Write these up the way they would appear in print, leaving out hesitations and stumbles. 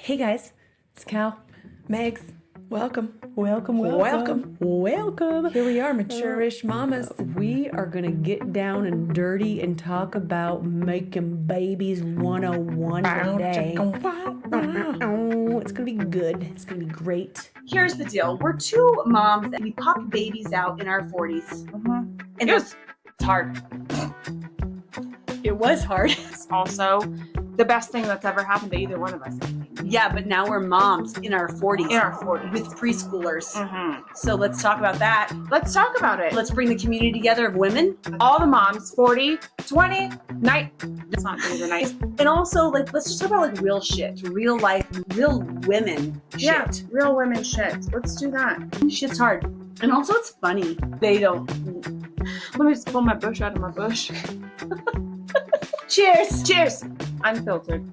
Hey guys, it's Cal. Megs, welcome. Welcome. Here we are, mature-ish mamas. We are going to get down and dirty and talk about making babies 101 today. It's going to be good. It's going to be great. Here's the deal. We're two moms and we popped babies out in our 40s. And it's hard. It was hard. It's also the best thing that's ever happened to either one of us. Yeah, but now we're moms in our 40s. In our 40s. With preschoolers. Mm-hmm. So let's talk about that. Let's talk about it. Let's bring the community together of women. All the moms, 40, 20, night. It's not going to be nice. And also, let's just talk about real shit. Real life, real women shit. Yeah, real women shit. Let's do that. Shit's hard. And also it's funny. They don't. Let me just pull my bush out of my bush. Cheers. Cheers. Unfiltered.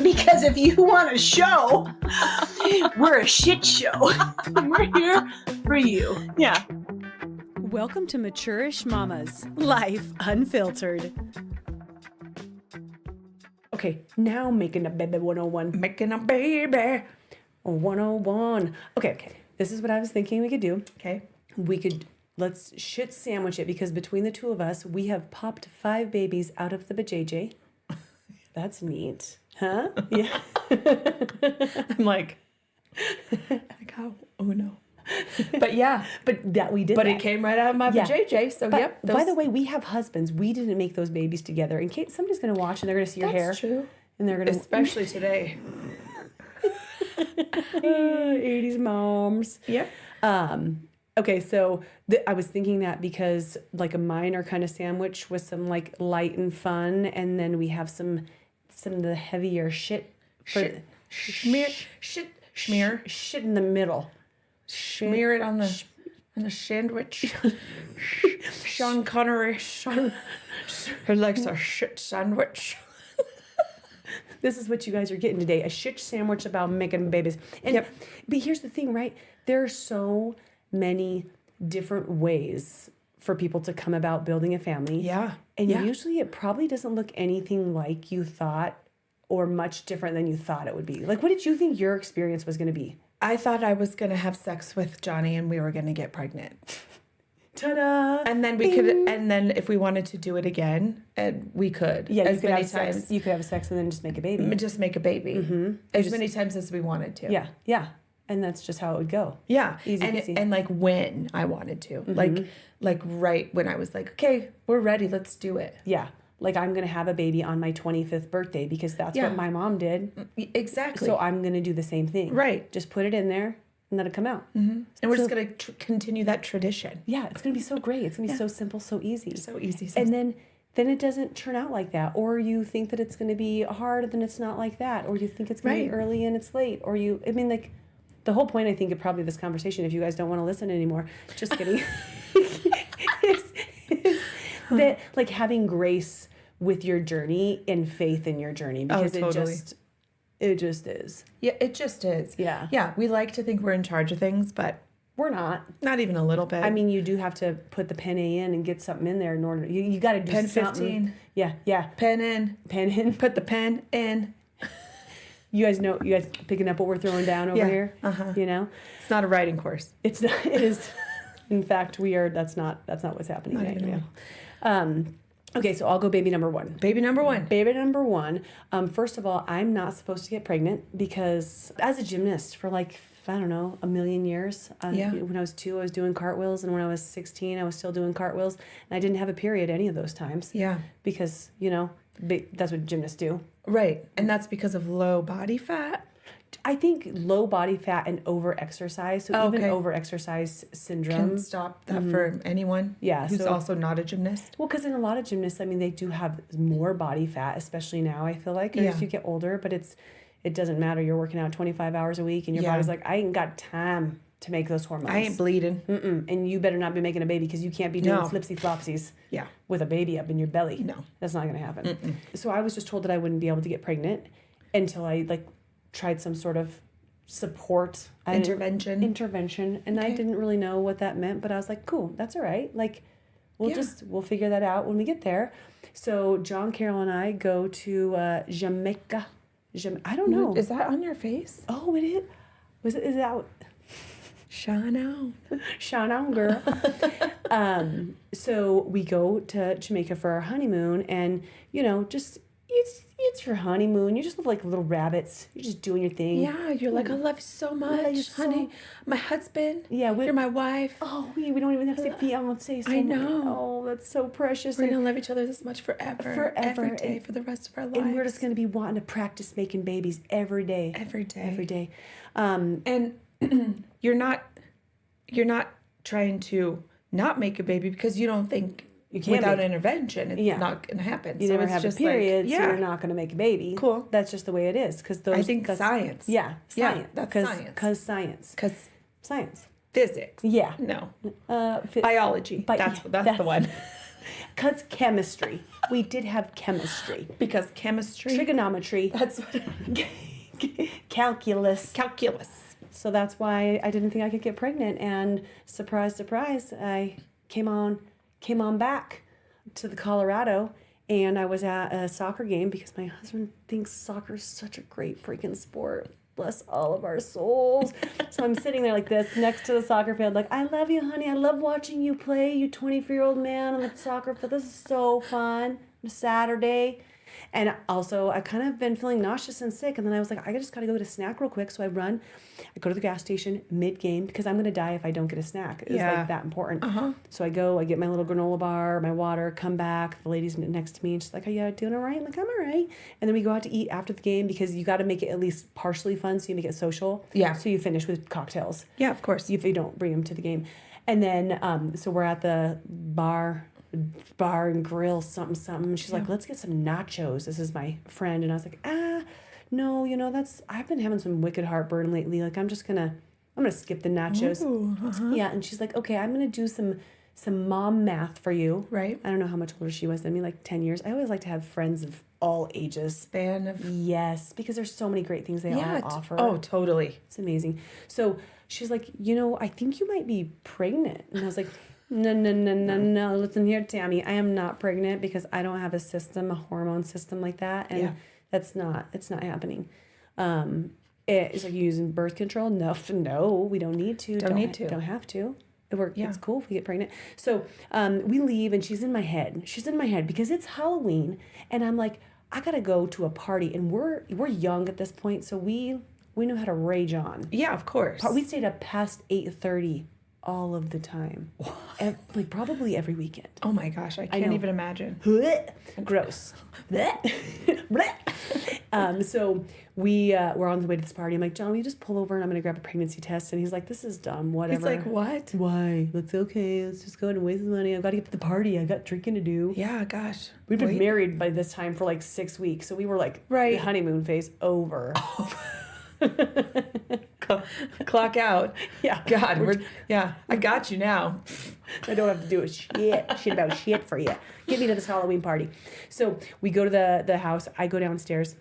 Because if you want a show, we're a shit show. We're here for you. Yeah. Welcome to Mature-ish Mamas, Life Unfiltered. Okay, now making a baby 101. Making a baby. 101. Okay. This is what I was thinking we could do. Okay. Let's shit sandwich it because between the two of us, we have popped 5 babies out of the bajayjay. That's neat. Huh? Yeah. I'm like, how? Oh no. But yeah, but that we did. But that. it came right out of my Yeah. JJ. So But yep. by the way, we have husbands. We didn't make those babies together. In case somebody's going to watch and they're going to see your hair. That's true. And they're going to. Especially today. 80s moms. Yep. Okay, so I was thinking that because like a minor kind of sandwich with some like light and fun, and then we have some of the heavier shit. Shit in the middle. Smear it on the sandwich. Sean Connery. He likes a shit sandwich. This is what you guys are getting today, a shit sandwich about making babies. And But here's the thing, right? There are so many different ways for people to come about building a family. Yeah. And usually it probably doesn't look anything like you thought or much different than you thought it would be. Like, what did you think your experience was going to be? I thought I was going to have sex with Johnny and we were going to get pregnant. Ta-da! And then if we wanted to do it again, we could. Yeah, as many times. You could have sex and then just make a baby. Just make a baby. Mm-hmm. As many times as we wanted to. Yeah. And that's just how it would go. Yeah. Easy. And like when I wanted to. Mm-hmm. Like right when I was like, okay, we're ready, let's do it. Yeah. Like I'm going to have a baby on my 25th birthday because that's what my mom did. Exactly. So I'm going to do the same thing. Right. Just put it in there and let it come out. Mm-hmm. And we're just going to continue that tradition. Yeah. It's going to be so great. It's going to be so simple, so easy. So easy. And then it doesn't turn out like that. Or you think that it's going to be hard and then it's not like that. Or you think it's going to be early and it's late. Or the whole point, I think, of probably this conversation, if you guys don't want to listen anymore, just kidding, is that like having grace with your journey and faith in your journey because it just is. Yeah, it just is. Yeah. Yeah, we like to think we're in charge of things, but we're not. Not even a little bit. I mean, you do have to put the pen in and get something in there in order. You got to do pen something. 15. Yeah. Pen in. Put the pen in. You guys picking up what we're throwing down over here? Uh-huh. You know? It's not a writing course. It's not. It is. In fact, that's not what's happening right now. Okay, so I'll go baby number one. Baby number one. First of all, I'm not supposed to get pregnant because as a gymnast for like, I don't know, a million years. When I was 2, I was doing cartwheels. And when I was 16, I was still doing cartwheels. And I didn't have a period any of those times. Yeah. Because, that's what gymnasts do. Right. And that's because of low body fat? I think low body fat and over-exercise. So even over-exercise syndrome. Can stop that for anyone who's also not a gymnast. Well, because in a lot of gymnasts, they do have more body fat, especially now, I feel like, as you get older. But it doesn't matter. You're working out 25 hours a week and your body's like, I ain't got time to make those hormones. I ain't bleeding. And you better not be making a baby because you can't be doing flipsy flopsies with a baby up in your belly. No. That's not going to happen. So I was just told that I wouldn't be able to get pregnant until I tried some sort of support intervention, and I didn't really know what that meant, but I was like, cool, that's all right. Like, we'll figure that out when we get there. So John, Carol, and I go to Jamaica I don't know. Is that on your face? Oh, it is. Is that Shine out. Shine on, girl. So we go to Jamaica for our honeymoon, and just it's your honeymoon. You just live like little rabbits. You're just doing your thing. Yeah, you're like, I love you so much, honey. My husband. Yeah, you're my wife. Oh, we don't even have to say fiance. So I know. Oh, that's so precious. We're gonna love each other this much forever. Every day for the rest of our lives. And we're just gonna be wanting to practice making babies every day. Every day. Every day. And you're not trying to not make a baby because you don't think without intervention it's not going to happen. You never have a period, so yeah. you're not going to make a baby. Cool. That's just the way it is. I think science. Yeah, science. Yeah, that's science. Because science. Because science. Physics. Yeah. No. Biology. That's the one. Because chemistry. We did have chemistry. Because chemistry. Trigonometry. That's what. Calculus. Calculus. So that's why I didn't think I could get pregnant. And surprise, surprise, I came on back to the Colorado, and I was at a soccer game because my husband thinks soccer is such a great freaking sport. Bless all of our souls. So I'm sitting there like this next to the soccer field, like, I love you, honey. I love watching you play, you 24-year-old man on the soccer field. This is so fun. On a Saturday. And also, I kind of been feeling nauseous and sick. And then I was like, I just got to go get a snack real quick. So I go to the gas station mid-game because I'm going to die if I don't get a snack. It's like that important. So I go, I get my little granola bar, my water, come back. The lady's next to me and she's like, are you doing all right? I'm like, I'm all right. And then we go out to eat after the game because you got to make it at least partially fun. So you make it social. Yeah. So you finish with cocktails. Yeah, of course. If you don't bring them to the game. And then, so we're at the bar and grill something. She's like, let's get some nachos. This is my friend. And I was like, no, I've been having some wicked heartburn lately. Like, I'm gonna skip the nachos. Ooh, Yeah. And she's like, okay, I'm gonna do some mom math for you. Right. I don't know how much older she was than me, like 10 years. I always like to have friends of all ages. Span of. Yes, because there's so many great things they all offer. Oh, totally. It's amazing. So she's like, I think you might be pregnant. And I was like, no. Listen here, Tammy. I am not pregnant because I don't have a hormone system like that. And it's not happening. It's like using birth control. No, we don't need to. Don't have to. It's cool if we get pregnant. So we leave and she's in my head. She's in my head because it's Halloween. And I'm like, I got to go to a party. And we're young at this point. So we knew how to rage on. Yeah, of course. We stayed up past 8:30 all of the time. Like probably every weekend. Oh my gosh, I can't even imagine. Gross. So we're on the way to this party. I'm like, John, will you just pull over and I'm going to grab a pregnancy test? And he's like, this is dumb, whatever. He's like, what? Why? Let's just go and waste the money. I've got to get to the party. I got drinking to do. Yeah, gosh. We've been married by this time for like 6 weeks. So we were like, the honeymoon phase over. Clock out. Yeah. God, I got you now. I don't have to do a shit about shit for you. Get me to this Halloween party. So we go to the house. I go downstairs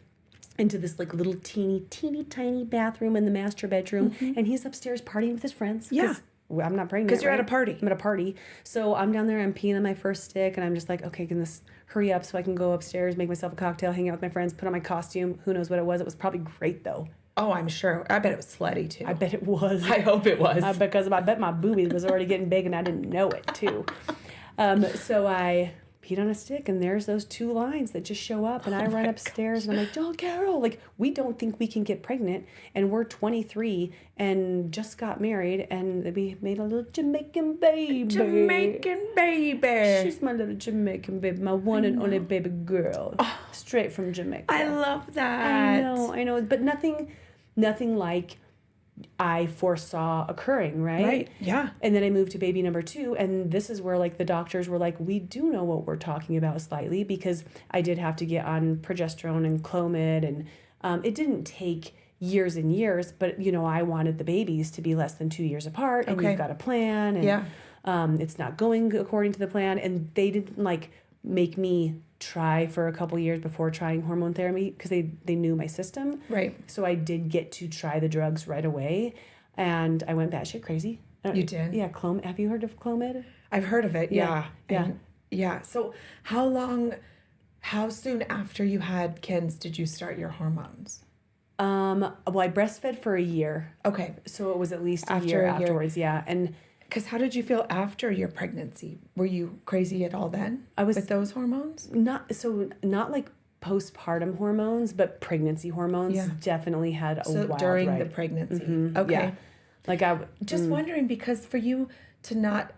into this like little teeny tiny bathroom in the master bedroom, and he's upstairs partying with his friends. Yeah. I'm not pregnant. Because you're at a party. I'm at a party. So I'm down there, I'm peeing on my first stick, and I'm just like, okay, can this hurry up so I can go upstairs, make myself a cocktail, hang out with my friends, put on my costume. Who knows what it was? It was probably great, though. Oh, I'm sure. I bet it was slutty, too. I bet it was. I hope it was. Because I bet my boobies was already getting big, and I didn't know it, too. So I peed on a stick, and there's those two lines that just show up, and I run upstairs, and I'm like, oh, Carol, like, we don't think we can get pregnant, and we're 23 and just got married, and we made a little Jamaican baby. Jamaican baby. She's my little Jamaican baby, my one and only baby girl, straight from Jamaica. I love that. I know, but nothing like I foresaw occurring, right? Right, yeah. And then I moved to baby number 2, and this is where like the doctors were like, we do know what we're talking about slightly, because I did have to get on progesterone and Clomid, and it didn't take years and years, but I wanted the babies to be less than 2 years apart, and you've got a plan, and it's not going according to the plan, and they didn't like make me try for a couple years before trying hormone therapy because they knew my system. Right. So I did get to try the drugs right away, and I went batshit crazy. You did? Yeah, Clomid. Have you heard of Clomid? I've heard of it, yeah. Yeah. And, yeah. So how long How soon after you had kids did you start your hormones? Well, I breastfed for a year. Okay. So it was at least a year afterwards. Yeah. And because how did you feel after your pregnancy? Were you crazy at all then? I was with those hormones? Not like postpartum hormones, but pregnancy hormones definitely had a wild during ride. the pregnancy. Mm-hmm. Okay. Yeah. Like I just wondering, because for you to not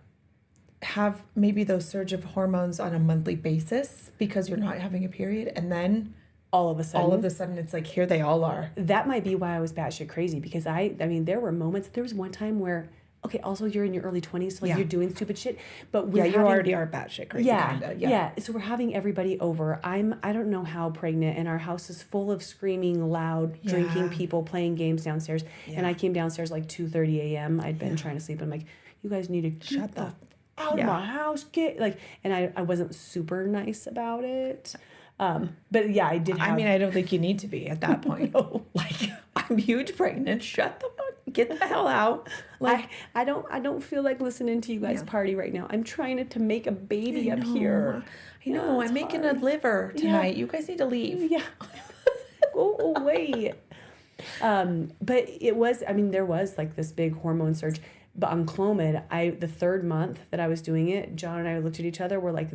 have maybe those surge of hormones on a monthly basis because you're not having a period, and then all of a sudden it's like, here they all are. That might be why I was batshit crazy, because I mean, there were moments, there was one time where, okay, also you're in your early 20s, so like you're doing stupid shit, but you already are batshit crazy, kinda. Yeah. So we're having everybody over. I don't know how pregnant, and our house is full of screaming, loud, drinking people playing games downstairs. And I came downstairs like 2:30 a.m. I'd been trying to sleep, and I'm like, you guys need to shut the out of my house, and I wasn't super nice about it. But yeah, I did have... I mean, I don't think you need to be at that point. Like, I'm huge pregnant. Shut the fuck, get the hell out. Like, I don't feel like listening to you guys party right now. I'm trying to make a baby up here. I know, I'm making a liver tonight. You guys need to leave. Yeah. Go away. But it was, I mean, there was like this big hormone surge. But on Clomid, the third month that I was doing it, John and I looked at each other. We're like,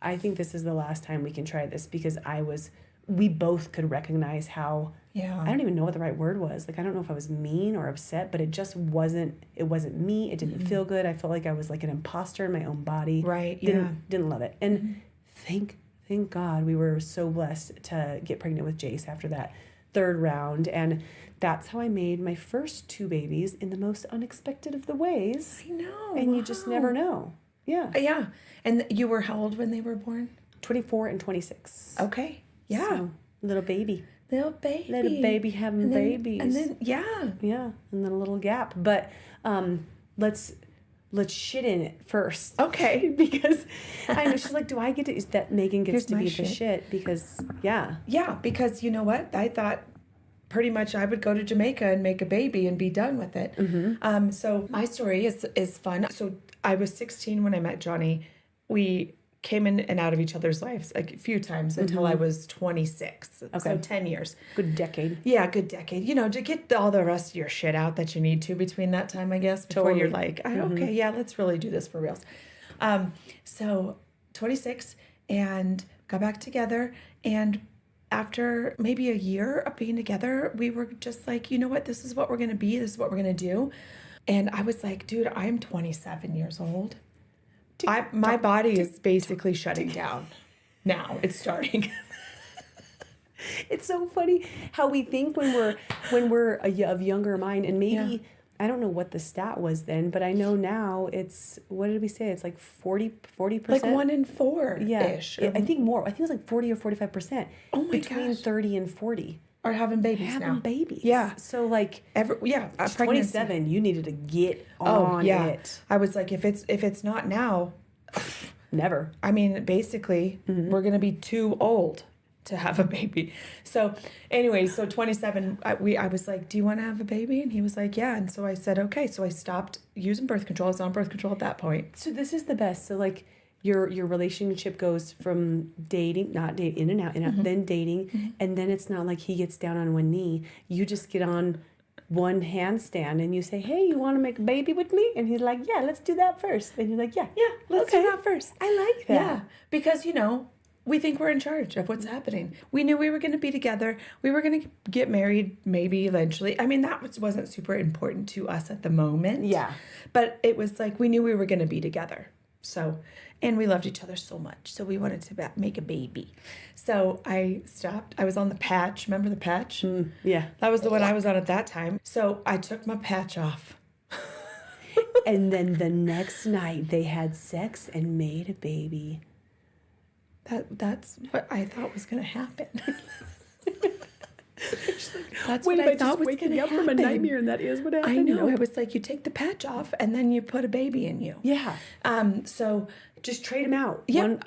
I think this is the last time we can try this, because we both could recognize how, I don't even know what the right word was. Like, I don't know if I was mean or upset, but it just wasn't me. It didn't feel good. I felt like I was like an imposter in my own body. Right. Didn't love it. And thank God we were so blessed to get pregnant with Jace after that third round. And that's how I made my first 2 babies in the most unexpected of the ways. I know. And you just never know. Yeah. Yeah. And you were how old when they were born? 24 and 26. Okay. Yeah. So, little baby. Little baby having babies. And then, Yeah. And then a little gap. But let's shit in it first. Okay. Because I know she's like, do I get to... That Megan gets to be the shit because, Yeah, because you know what? I thought pretty much I would go to Jamaica and make a baby and be done with it. Mm-hmm. So my story is fun. So I was 16 when I met Johnny. We came in and out of each other's lives a few times until I was 26. Okay. So 10 years. Good decade. Yeah, good decade. You know, to get all the rest of your shit out that you need to between that time, I guess, before you're like, okay, yeah, let's really do this for reals. So 26 and got back together, and after maybe a year of being together, we were just like, you know what, this is what we're going to be. This is what we're going to do. And I was like, dude, I'm 27 years old. My body is basically shutting down. Now it's starting. It's so funny how we think when we're of younger mind, and maybe I don't know what the stat was then, but I know now it's, what did we say? It's like 40%. Like 1 in 4 ish. I think more. I think it was like 40 or 45%. Oh my between 30 and 40 are having babies now. Babies. Yeah. So like 27, you needed to get on it. I was like, if it's not now, never. I mean, basically, we're gonna be too old to have a baby. So anyway, so 27, I was like, do you want to have a baby? And he was like, yeah. And so I said, okay. So I stopped using birth control. I was on birth control at that point. So this is the best. So like your relationship goes from dating, not date, in and out, then dating. And then it's not like he gets down on one knee. You just get on one handstand and you say, hey, you want to make a baby with me? And he's like, yeah, let's do that first. And you're like, yeah, let's do that first. I like that. Yeah, because, you know, we think we're in charge of what's happening. We knew we were going to be together. We were going to get married maybe eventually. I mean, that wasn't super important to us at the moment. Yeah. But it was like we knew we were going to be together. So, and we loved each other so much. So we wanted to make a baby. So I stopped. I was on the patch. Remember the patch? Yeah. That was the one I was on at that time. So I took my patch off. And then the next night they had sex and made a baby. That's what I thought was going to happen. That's what I thought was going to happen. From a nightmare, and that is what happened. I know. I was like, you take the patch off, and then you put a baby in you. Yeah. So just trade them out. Yeah.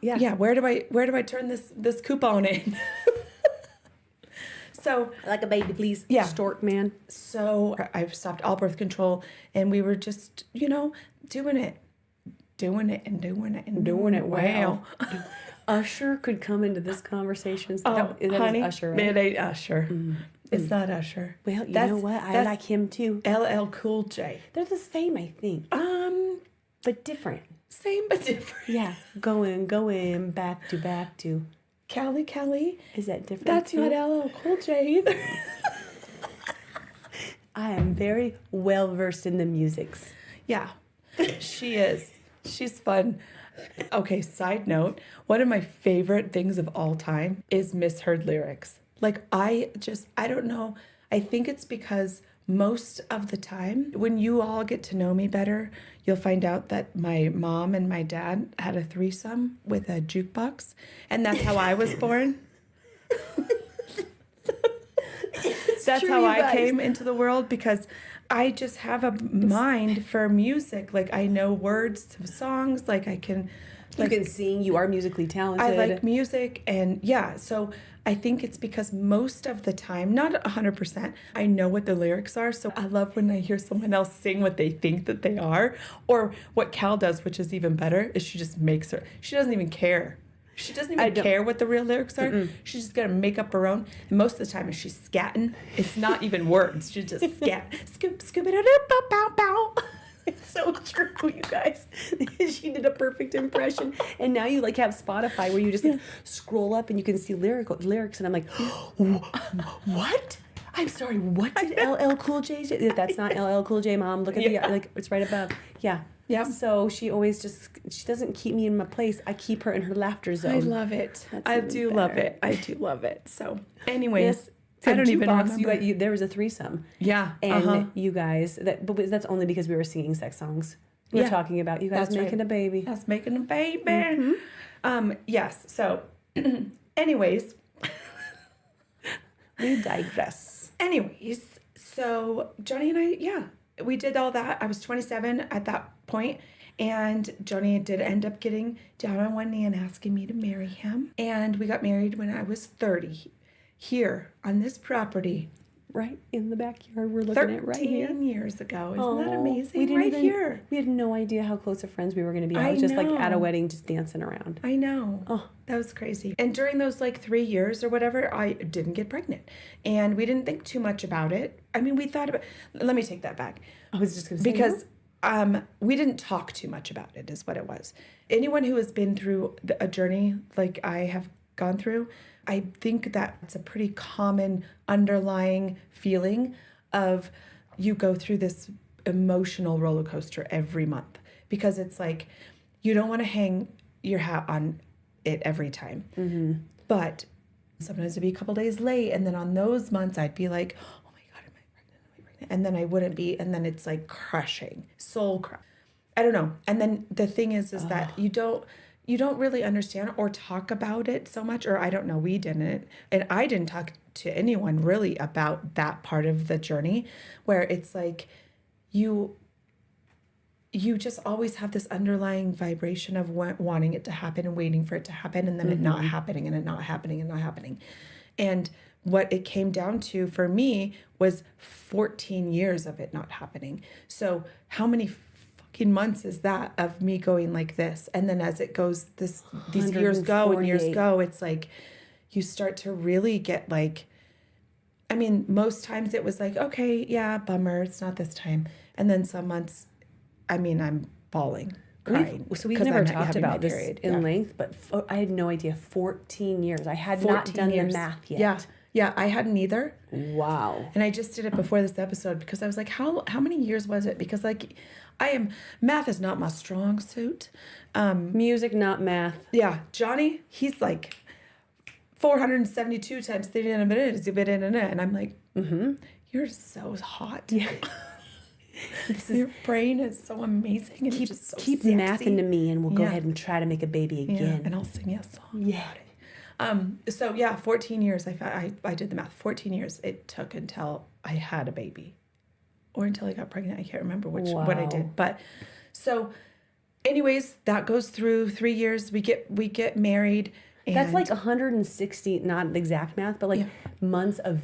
Yeah. Where do I turn this coupon in? So I like a baby, please. Yeah. Stork man. So I stopped all birth control, and we were just, doing it well. Usher could come into this conversation. Oh, that honey, is Usher, right? it ain't Usher. It's not Usher. Well, you know what? I like him too. LL Cool J. They're the same, I think. But different. Same but different. Yeah. Going, back to. Caley. Is that different? That's too? not LL Cool J either. I am very well versed in the musics. Yeah, she is. She's fun. Okay, side note, one of my favorite things of all time is misheard lyrics. Like, I don't know. I think it's because most of the time, when you all get to know me better, you'll find out that my mom and my dad had a threesome with a jukebox, and that's how I was born. That's true, how you I guys. came into the world, because I just have a mind for music. Like, I know words to songs. Like, I can... You can sing. You are musically talented. I like music, and yeah, so I think it's because most of the time, not 100%, I know what the lyrics are. So I love when I hear someone else sing what they think that they are, or what Cal does, which is even better, is she just makes her. She doesn't even care. She doesn't even care what the real lyrics are. Mm-mm. She's just gonna make up her own. And most of the time, if she's scatting, it's not even words. She's just scat, scoop, scoop it, bow, bow, bow. It's so true, you guys. She did a perfect impression. And now you like have Spotify where you just like, scroll up and you can see lyrics. And I'm like, what? I'm sorry, what did LL Cool J say? That's not LL Cool J, Mom. Look at the, like, it's right above. Yeah. Yeah. So she always she doesn't keep me in my place. I keep her in her laughter zone. I love it. I do love it. So anyways. I don't even remember. There was a threesome. Yeah. And you guys, but that's only because we were singing sex songs. We were talking about you guys making a baby. That's making a baby. Mm-hmm. Yes. So, anyways. We digress. Anyways, so Johnny and I, we did all that. I was 27 at that point, and Johnny did end up getting down on one knee and asking me to marry him. And we got married when I was 30. Here on this property, right in the backyard, we're looking at right here. 13 years ago. Isn't that amazing? Here. We had no idea how close of friends we were going to be. I was just like at a wedding, just dancing around. I know. Oh, that was crazy. And during those like 3 years or whatever, I didn't get pregnant, and we didn't think too much about it. I mean, we thought about. Let me take that back. I was just going to say because we didn't talk too much about it. Is what it was. Anyone who has been through a journey like I have gone through, I think that it's a pretty common underlying feeling of you go through this emotional roller coaster every month, because it's like you don't want to hang your hat on it every time. Mm-hmm. But sometimes it'd be a couple days late, and then on those months I'd be like, oh my God, am I pregnant? And then I wouldn't be, and then it's like crushing, soul crush. I don't know. And then the thing is that you don't really understand or talk about it so much, or I don't know, we didn't. And I didn't talk to anyone really about that part of the journey, where it's like you just always have this underlying vibration of wanting it to happen and waiting for it to happen, and then it not happening and it not happening and not happening. And what it came down to for me was 14 years of it not happening. So how many months is that of me going like this? And then as it goes, these years go and years go, it's like you start to really get like, I mean, most times it was like, okay, yeah, bummer, it's not this time. And then some months, I mean, I'm bawling, crying. We've never talked about this in length, but I had no idea. 14 years. I had not done the math yet. Yeah, I hadn't either. Wow. And I just did it before this episode because I was like, how many years was it? Because like math is not my strong suit. Music, not math. Yeah. Johnny, he's like 472 times 30 in a minute is a bit in a minute. And I'm like, you're so hot. Yeah. Your brain is so amazing. And just so keep sexy. math into me, and we'll go ahead and try to make a baby again. Yeah, and I'll sing you a song. Yeah. So yeah, 14 years. I did the math. 14 years it took until I had a baby, or until I got pregnant. I can't remember what I did. But so, anyways, that goes through 3 years. We get married. And that's like 160, not the exact math, but like months of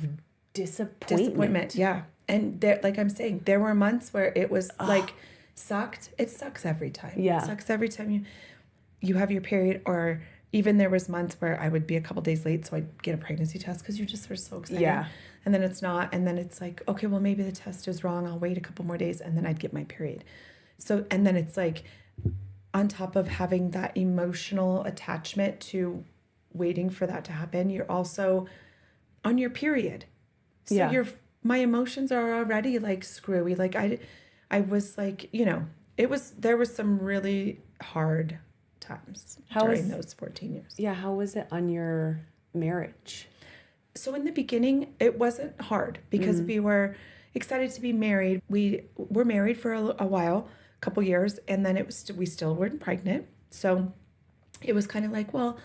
disappointment. Yeah. And there, like I'm saying, there were months where it was like sucked. It sucks every time. Yeah. It sucks every time you have your period, or even there was months where I would be a couple days late, so I'd get a pregnancy test because you just are so excited. Yeah. And then it's not. And then it's like, okay, well, maybe the test is wrong. I'll wait a couple more days and then I'd get my period. So, and then it's like on top of having that emotional attachment to waiting for that to happen, you're also on your period. So my emotions are already like screwy. Like I was like, you know, there was some really hard times during those 14 years. Yeah. How was it on your marriage? So in the beginning, it wasn't hard because we were excited to be married. We were married for a while, a couple years, and then we still weren't pregnant. So it was kind of like, well,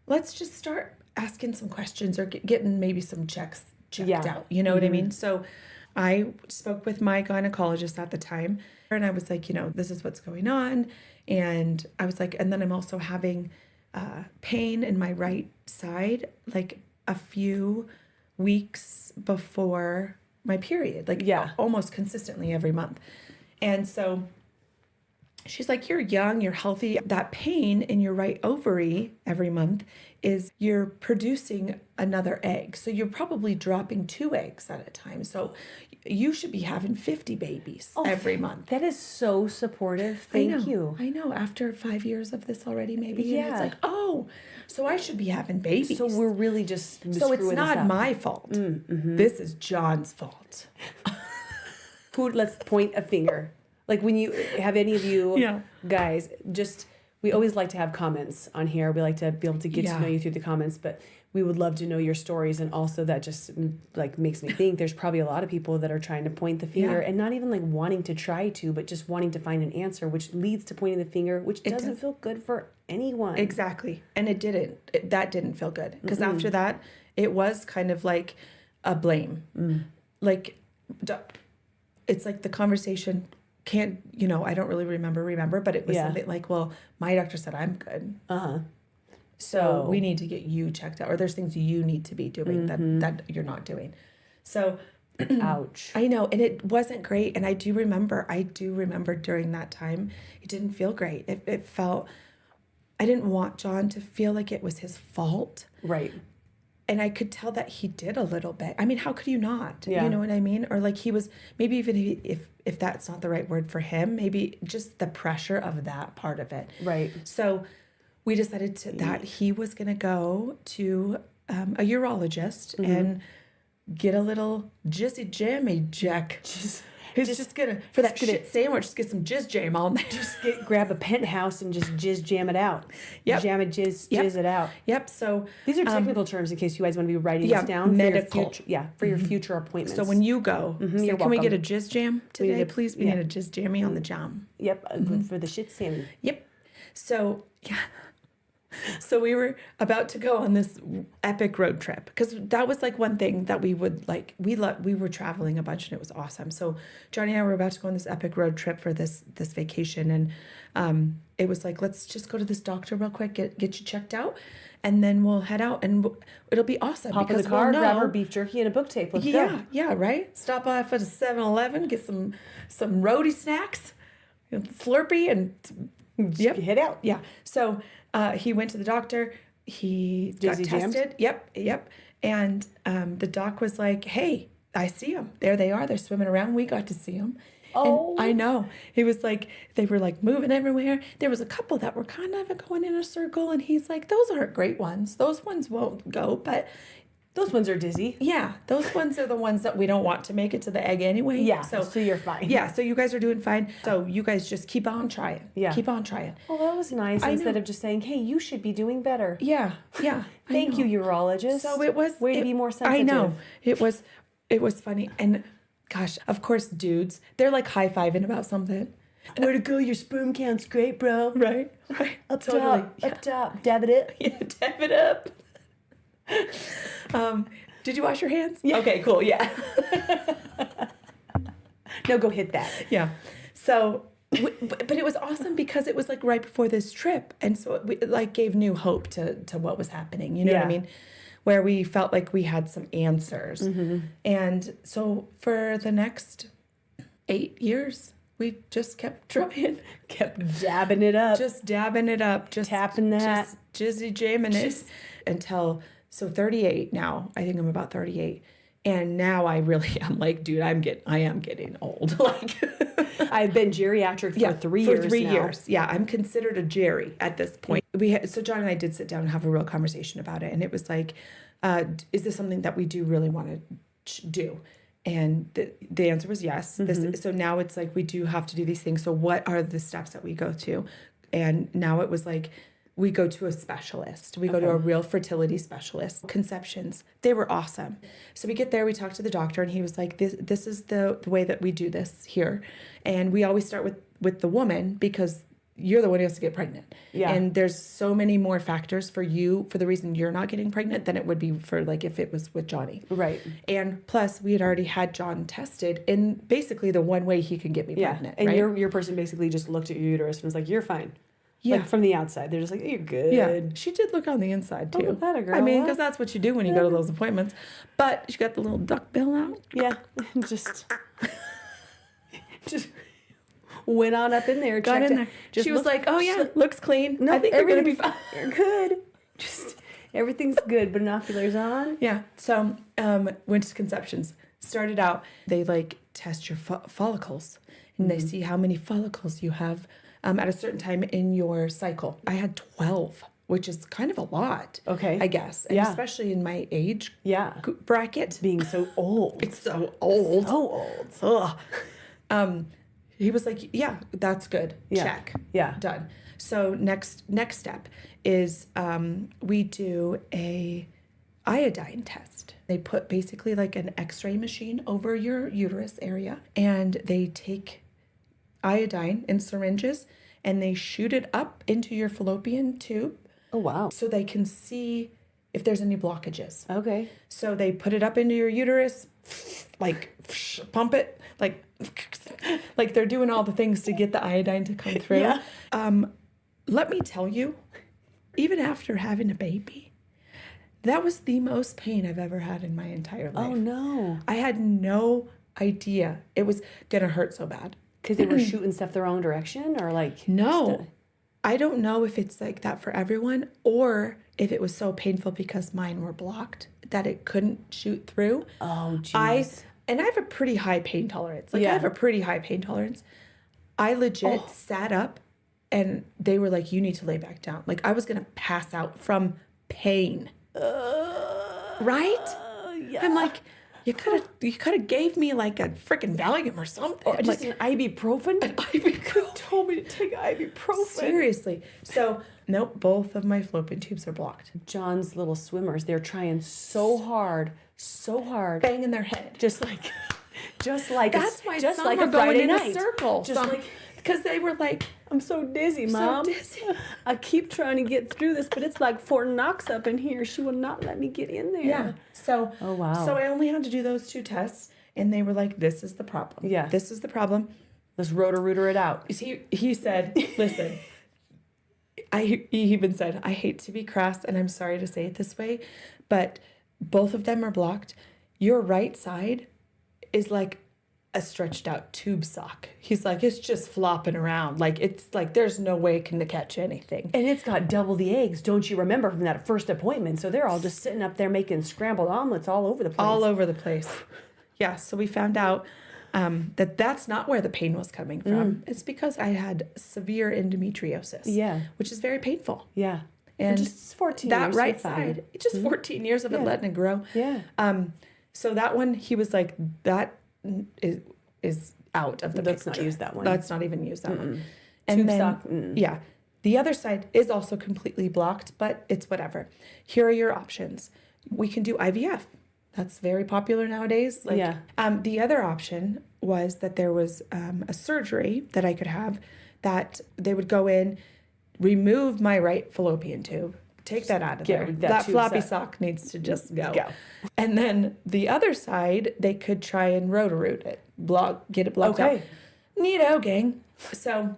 let's just start asking some questions or getting maybe some checks checked out. You know what I mean? So I spoke with my gynecologist at the time, and I was like, you know, this is what's going on. And I was like, and then I'm also having pain in my right side, like a few weeks before my period, like almost consistently every month. And so she's like, you're young, you're healthy. That pain in your right ovary every month is you're producing another egg. So you're probably dropping 2 eggs at a time. So you should be having 50 babies every month. That is so supportive. Thank you. I know. After 5 years of this already, maybe. Yeah. And it's like, oh, so I should be having babies. So we're really just So it's not my fault. This is John's fault. Let's point a finger. Like when you have any of you guys, we always like to have comments on here. We like to be able to get to know you through the comments, but we would love to know your stories. And also that just like makes me think there's probably a lot of people that are trying to point the finger and not even like wanting to try to, but just wanting to find an answer, which leads to pointing the finger, which doesn't feel good for anyone. Exactly. And it didn't. That didn't feel good. Because after that, it was kind of like a blame. Like, it's like the conversation I don't really remember, but it was something like, well, my doctor said I'm good. So we need to get you checked out, or there's things you need to be doing that you're not doing. So, ouch. I know. And it wasn't great. And I do remember during that time, it didn't feel great. It felt, I didn't want John to feel like it was his fault. Right. And I could tell that he did a little bit. I mean, how could you not? Yeah. You know what I mean? Or like he was, maybe even if that's not the right word for him, maybe just the pressure of that part of it. Right. So we decided that he was going to go to a urologist and get a little jizzy jammy jack. He's just gonna, for that shit sandwich, just get some jizz jam on there. Just grab a penthouse and just jizz jam it out. Yep. Jam it, jizz it out. Yep. So these are technical terms in case you guys want to be writing this down. Medical. For your future appointments. So when you go, you're can we welcome. get a jizz jam today, please? We need a jizz jammy on the jam. Yep. For the shit Sammy. Yep. So So we were about to go on this epic road trip because that was like one thing that we would like. We were traveling a bunch and it was awesome. So Johnny and I were about to go on this epic road trip for this vacation, and it was like, let's just go to this doctor real quick, get you checked out, and then we'll head out and it'll be awesome. Hop in the car, grab our beef jerky and a book tape. Let's go. Yeah, right. Stop off at a 7-Eleven, get some roadie snacks, Slurpee, and head out. Yeah. So he went to the doctor. He got tested. Yep. And the doc was like, hey, I see them. There they are. They're swimming around. We got to see them. Oh. And I know. It was like, they were like moving everywhere. There was a couple that were kind of going in a circle. And he's like, those aren't great ones. Those ones won't go. But those ones are dizzy. Yeah. Those ones are the ones that we don't want to make it to the egg anyway. Yeah. So you're fine. Yeah. So you guys are doing fine. So you guys just keep on trying. Yeah. Keep on trying. Well, that was nice. Instead of just saying, hey, you should be doing better. Yeah. Thank you, urologist. So it was way to be more sensitive. I know. It was funny. And gosh, of course, dudes, they're like high-fiving about something. Way to go, your sperm count's great, bro. Right. Up top. Dab it up. Yeah, dab it up. Did you wash your hands? Yeah. Okay, cool. Yeah. No, go hit that. Yeah. So, but it was awesome because it was like right before this trip. And so it like gave new hope to what was happening. You know what I mean? Where we felt like we had some answers. And so for the next 8 years, we just kept trying. Kept dabbing it up. Just dabbing it up. Just tapping that. Just jizzy jamming it. Until, so 38 now. I think I'm about 38. And now I really am like, dude, I am getting old. Like, I've been geriatric for 3 years. For 3 now. years. Yeah, I'm considered a Jerry at this point. So John and I did sit down and have a real conversation about it. And it was like, is this something that we do really want to do? And the answer was yes. So now it's like, we do have to do these things. So what are the steps that we go to? And now it was like, we go to a specialist. We go to a real fertility specialist. Conceptions, they were awesome. So we get there, we talk to the doctor, and he was like, this is the way that we do this here. And we always start with the woman, because you're the one who has to get pregnant. Yeah. And there's so many more factors for you, for the reason you're not getting pregnant, than it would be for like if it was with Johnny. Right. And plus, we had already had John tested in basically the one way he can get me pregnant. And right? your person basically just looked at your uterus and was like, you're fine. Yeah. Like from the outside, they're just like, you're good. Yeah. She did look on the inside too. Oh, that a girl. I mean, because that's what you do when you go to those appointments. But she got the little duck bill out. Yeah. just went on up in there. Got in there. She was like, oh yeah, looks clean. No, I think you're gonna be fine. You're good. Just everything's good. Binoculars on. Yeah. So went to conceptions. Started out, they like test your follicles, and they see how many follicles you have at a certain time in your cycle. I had 12, which is kind of a lot. Okay. I guess. And especially in my age bracket. Being so old. It's so old. So old. Ugh. He was like, yeah, that's good. Yeah. Check. Yeah. Done. So next step is we do a iodine test. They put basically like an x-ray machine over your uterus area, and they take iodine in syringes and they shoot it up into your fallopian tube. Oh, wow. So they can see if there's any blockages. Okay. So they put it up into your uterus, like pump it, like they're doing all the things to get the iodine to come through. Yeah. Let me tell you, even after having a baby, that was the most pain I've ever had in my entire life. Oh, no. I had no idea it was going to hurt so bad. Because they were shooting stuff the wrong direction, or like... No. I don't know if it's like that for everyone, or if it was so painful because mine were blocked that it couldn't shoot through. Oh, jeez. And I have a pretty high pain tolerance. Like, I have a pretty high pain tolerance. I legit sat up, and they were like, you need to lay back down. Like, I was going to pass out from pain. Right? Yeah. I'm like... You could have gave me like a freaking Valium or something. Or just an ibuprofen? An ibuprofen. Told me to take ibuprofen. Seriously. So, nope, both of my fallopian tubes are blocked. John's little swimmers, they're trying so hard. Banging their head. Just like That's why just some like are a Friday going in night. a circle. Just like... Because they were like, I'm so dizzy, Mom. So dizzy. I keep trying to get through this, but it's like Fort Knox up in here. She will not let me get in there. Yeah. So, oh, wow. So I only had to do those 2 tests, and they were like, this is the problem. Yeah. This is the problem. Let's rotor-rooter it out. He said, listen, he even said, I hate to be crass, and I'm sorry to say it this way, but both of them are blocked. Your right side is like a stretched out tube sock. He's like, it's just flopping around. Like, it's like, there's no way it can catch anything. And it's got double the eggs, don't you remember from that first appointment? So they're all just sitting up there making scrambled omelets all over the place. All over the place. Yeah, so we found out that's not where the pain was coming from. It's because I had severe endometriosis. Yeah. Which is very painful. Yeah. And just 14 that years. That right side, just 14 years of it letting it grow. Yeah. So that one, he was like, that is out of the Let's picture. not use that one. Let's not even use that one. And Tube then, sock, yeah. The other side is also completely blocked, but it's whatever. Here are your options. We can do IVF. That's very popular nowadays. Like, the other option was that there was a surgery that I could have that they would go in, remove my right fallopian tube, take that out of there. That floppy sock needs to just go. And then the other side, they could try and rotor-root it, get it blocked out. Neato, gang. So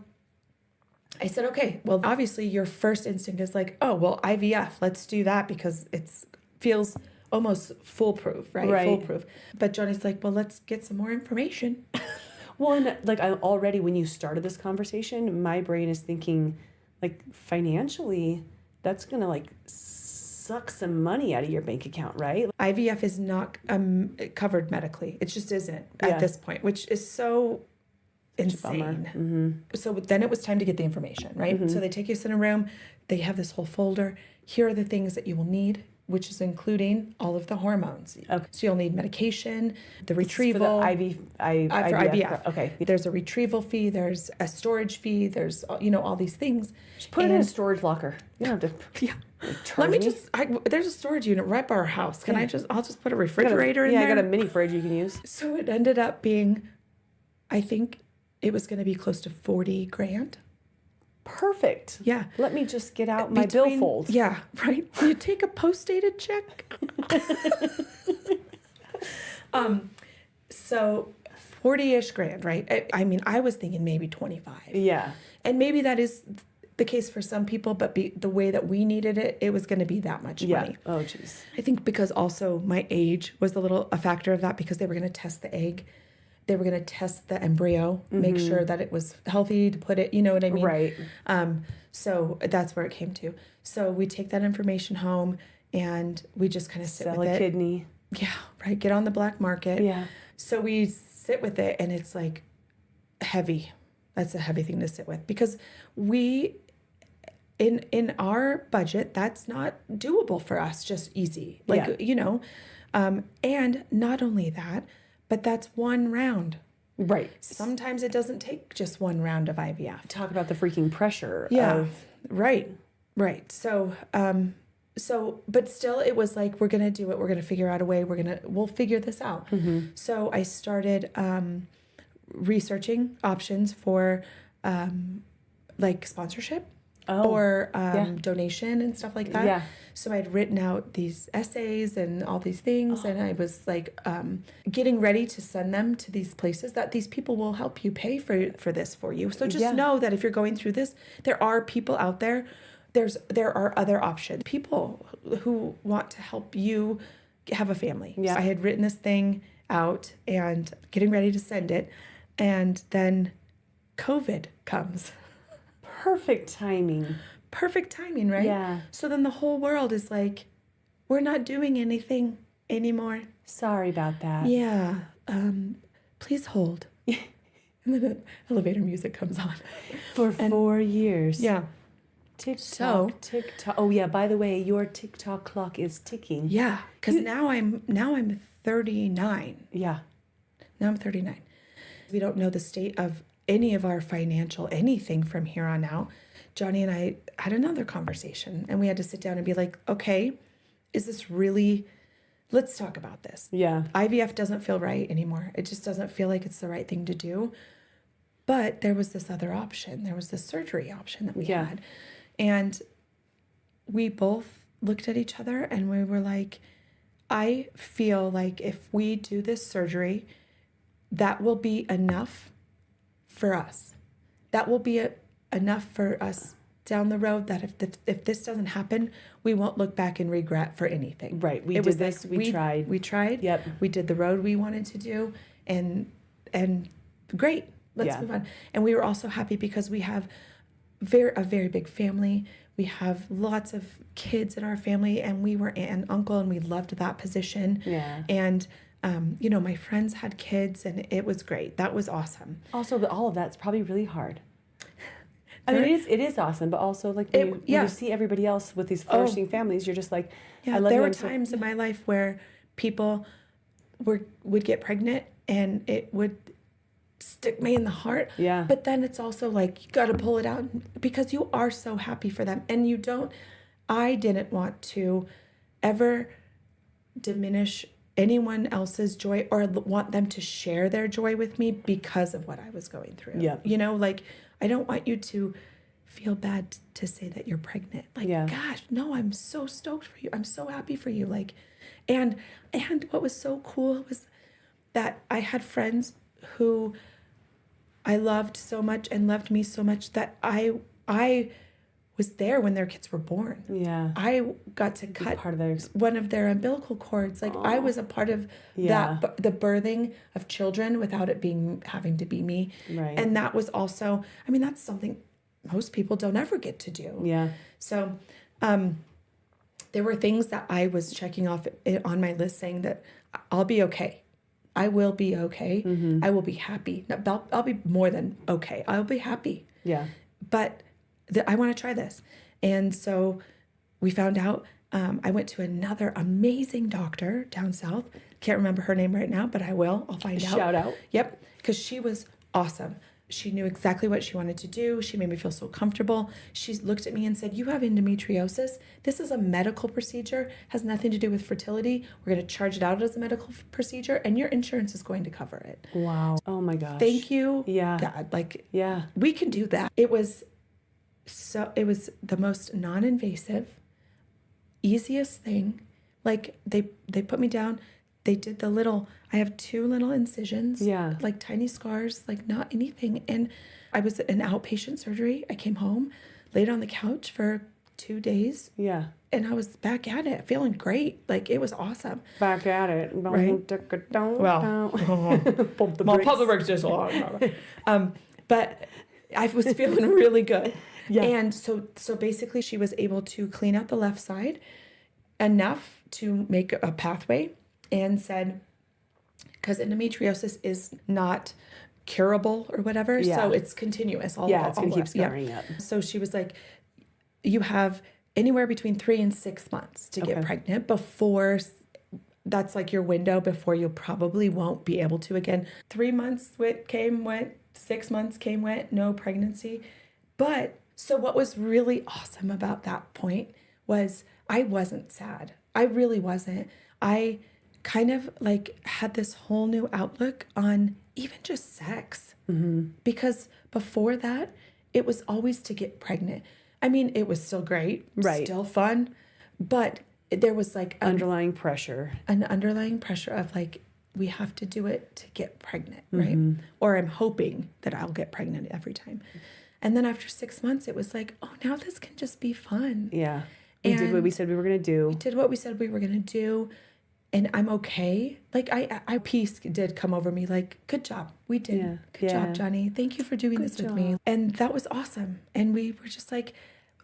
I said, okay, well, obviously your first instinct is like, oh, well, IVF, let's do that because it feels almost foolproof, right? Foolproof. But Johnny's like, well, let's get some more information. Well, and like I already, when you started this conversation, my brain is thinking like financially, that's going to like suck some money out of your bank account, right? IVF is not covered medically. It just isn't at this point, which is so insane. Mm-hmm. So then it was time to get the information, right? Mm-hmm. So they take you in a room. They have this whole folder. Here are the things that you will need, which is including all of the hormones. Okay. So you'll need medication, the retrieval. For the IVF. Okay. There's a retrieval fee. There's a storage fee. There's, you know, all these things. Just put it in a storage locker. You don't have to. Yeah. Charge Let me me. just, there's a storage unit right by our house. I'll just put a refrigerator in there. Yeah, I got a mini fridge you can use. So it ended up being, I think it was going to be close to 40 grand. Perfect. Yeah. Let me just get out my billfold. Yeah, right. You take a post-dated check. So 40-ish grand, right? I mean, I was thinking maybe 25. Yeah. And maybe that is the case for some people, but the way that we needed it, it was going to be that much money. Oh, jeez. I think because also my age was a factor of that, because they were going to test the egg. They were going to test the embryo, make sure that it was healthy to put it, you know what I mean? Right. So that's where it came to. So we take that information home and we just kind of sit with it. Sell a kidney. Yeah, right. Get on the black market. Yeah. So we sit with it and it's like heavy. That's a heavy thing to sit with, because we, in our budget, that's not doable for us, just easy. Like, you know, and not only that, but that's one round. Right. Sometimes it doesn't take just one round of IVF. Talk about the freaking pressure. Yeah. Right. So, but still it was like, we're going to do it. We're going to figure out a way. We'll figure this out. Mm-hmm. So I started, researching options for, like sponsorship. Or donation and stuff like that. Yeah. So I'd written out these essays and all these things, and I was like getting ready to send them to these places that these people will help you pay for this for you. So just know that if you're going through this, there are people out there. There are other options. People who want to help you have a family. Yeah. So I had written this thing out and getting ready to send it, and then COVID comes. Perfect timing. Perfect timing, right? Yeah. So then the whole world is like, we're not doing anything anymore. Sorry about that. Yeah. Please hold. And then the elevator music comes on. For 4 years. Yeah. TikTok. Oh yeah, by the way, your TikTok clock is ticking. Yeah. Because now I'm 39. Yeah. Now I'm 39. We don't know the state of any of our financial anything from here on out. Johnny and I had another conversation, and we had to sit down and be like, okay, is this really, let's talk about this. Yeah. IVF doesn't feel right anymore. It just doesn't feel like it's the right thing to do. But there was this other option. There was this surgery option that we had. And we both looked at each other and we were like, I feel like if we do this surgery, that will be enough for us. That will be enough for us down the road, that if this doesn't happen, we won't look back and regret for anything. Right. We did this. We tried. We tried. Yep. We did the road we wanted to do, and great. Let's move on. And we were also happy because we have a very big family. We have lots of kids in our family, and we were aunt and uncle, and we loved that position. Yeah. And you know, my friends had kids, and it was great. That was awesome. Also, all of that's probably really hard. I mean, it is awesome, but also like when you see everybody else with these flourishing families, you're just like, I love there were times in my life where people would get pregnant, and it would stick me in the heart. Yeah. But then it's also like, you got to pull it out because you are so happy for them, and I didn't want to ever diminish anyone else's joy or want them to share their joy with me because of what I was going through. Yeah. You know, like, I don't want you to feel bad to say that you're pregnant. Like, gosh, no, I'm so stoked for you. I'm so happy for you. Like, and what was so cool was that I had friends who I loved so much and loved me so much that I was there when their kids were born. Yeah. I got to cut part of their one of their umbilical cords. Like I was a part of that, the birthing of children without it having to be me. Right. And that was also, I mean, that's something most people don't ever get to do. Yeah. So, there were things that I was checking off on my list saying that I'll be okay. I will be okay. Mm-hmm. I will be happy. I'll be more than okay. I'll be happy. Yeah. But I want to try this. And so we found out, I went to another amazing doctor down south. Can't remember her name right now, but I will. I'll find out. Shout out. Yep. Because she was awesome. She knew exactly what she wanted to do. She made me feel so comfortable. She looked at me and said, you have endometriosis. This is a medical procedure, has nothing to do with fertility. We're going to charge it out as a medical procedure and your insurance is going to cover it. Wow. Oh my gosh. Thank you. Yeah. God, like, yeah, we can do that. It was the most non-invasive, easiest thing. Like they put me down. They did I have 2 little incisions. Yeah. Like tiny scars, like not anything. And I was in outpatient surgery. I came home, laid on the couch for 2 days. Yeah. And I was back at it, feeling great. Like it was awesome. Back at it. Right. Well, pump the brakes just but I was feeling really good. Yeah. And so basically she was able to clean out the left side enough to make a pathway and said, because endometriosis is not curable or whatever, so it's continuous. It's going to keep scarring up. So she was like, you have anywhere between 3 and 6 months to get pregnant before, that's like your window before you probably won't be able to again. 3 months went, 6 months came, went, no pregnancy. But so what was really awesome about that point was I wasn't sad. I really wasn't. I kind of like had this whole new outlook on even just sex. Mm-hmm. Because before that, it was always to get pregnant. I mean, it was still great, right? Still fun, but there was like an underlying pressure of like, we have to do it to get pregnant, right? Mm-hmm. Or I'm hoping that I'll get pregnant every time. And then after 6 months, it was like, oh, now this can just be fun. Yeah. We did what we said we were going to do. We did what we said we were going to do. And I'm okay. Like I peace did come over me. Like, good job. We did. Yeah. Good job, Johnny. Thank you for doing this with me. And that was awesome. And we were just like,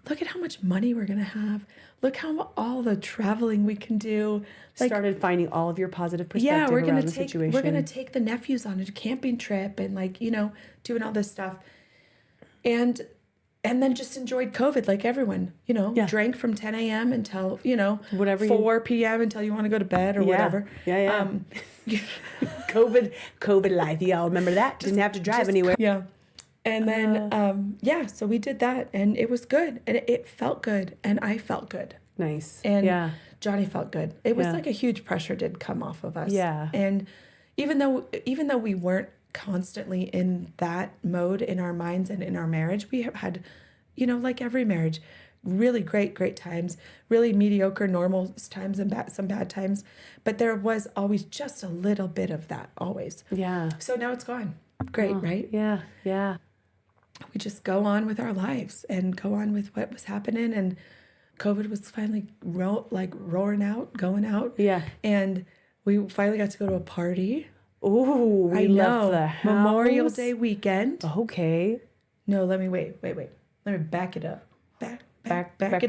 look at how much money we're going to have. Look how all the traveling we can do. Like, started finding all of your positive perspective around the situation. We're going to take the nephews on a camping trip and like, doing all this stuff. And then just enjoyed COVID like everyone, drank from 10 a.m. until, whatever 4 p.m. until you want to go to bed or whatever. Yeah. COVID life. Y'all remember that? Didn't have to drive anywhere. Yeah. And then, so we did that and it was good and it felt good and I felt good. Nice. And Johnny felt good. It was like a huge pressure did come off of us. Yeah. And even though we weren't constantly in that mode in our minds and in our marriage, we have had, like every marriage, really great times, really mediocre normal times and some bad times, but there was always just a little bit of that always. Yeah. So now it's gone. Great, right? Yeah. We just go on with our lives and go on with what was happening, and COVID was finally going out. Yeah. And we finally got to go to a party. Ooh, we left the house. Memorial Day weekend. Okay. No, let me wait. Let me back it up. Back it up. Back